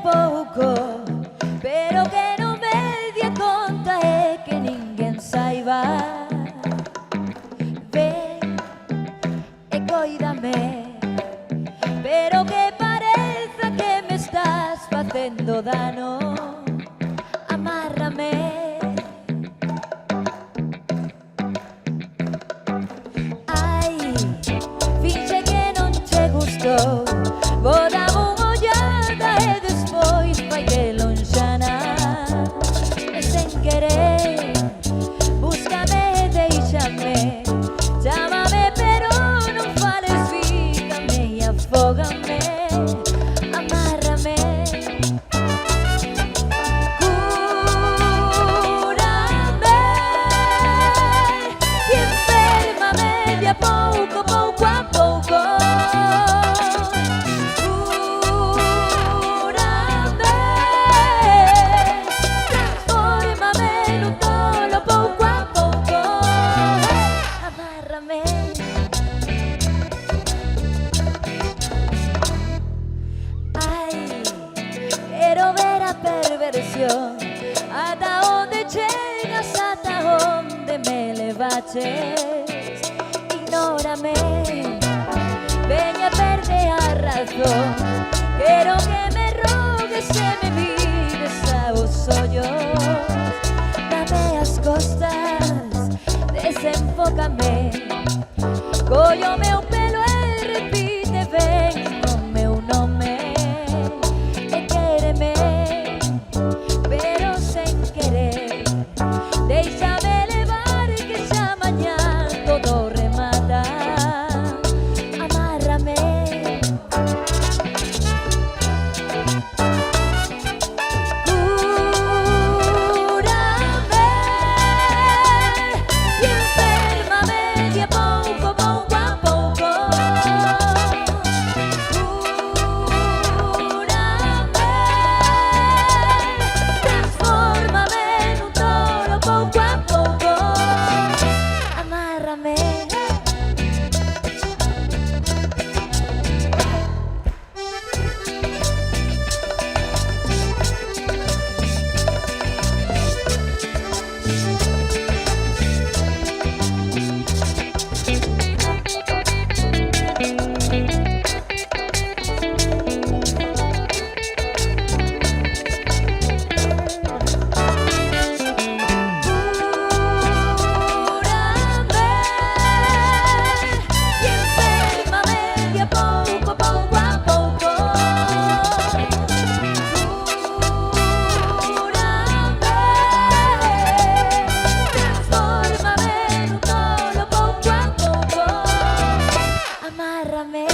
pouco, pero que non me dia conta é que ninguén saiba. Ven e coídame, pero que pareza que me estás facendo dano. Amárrame. Ai, finxe que non che gustou, vou dar unha ollada e despois vai que lonxana. E sen querer, búscame e déixame, chámame pero non fales, fícame e afógame. Amárrame. Cúrame e enférmame de a pouco, pouco a pouco. Cúrame, transfórmame nun tolo pouco a pouco. Amárrame. Ai, quero ver a perversión, ata onde chegas, ata onde me levaches. Ignórame, veña perde a razón, quero que me rogues e me mires aos ollos. Dame as costas, desenfócame, collo o meu pelo e repite ben o meu nome. E quéreme, pero sen querer, déixame levar que xa mañá todo remata. Amárrame. Cúrame e enférmame de a pouco, pouco a pouco. Cúrame, transfórmame nun toro pouco a pouco. Amárrame. Cúrame e enférmame de a pouco, pouco a pouco. Cúrame, transfórmame nun tolo pouco a pouco. Amárrame.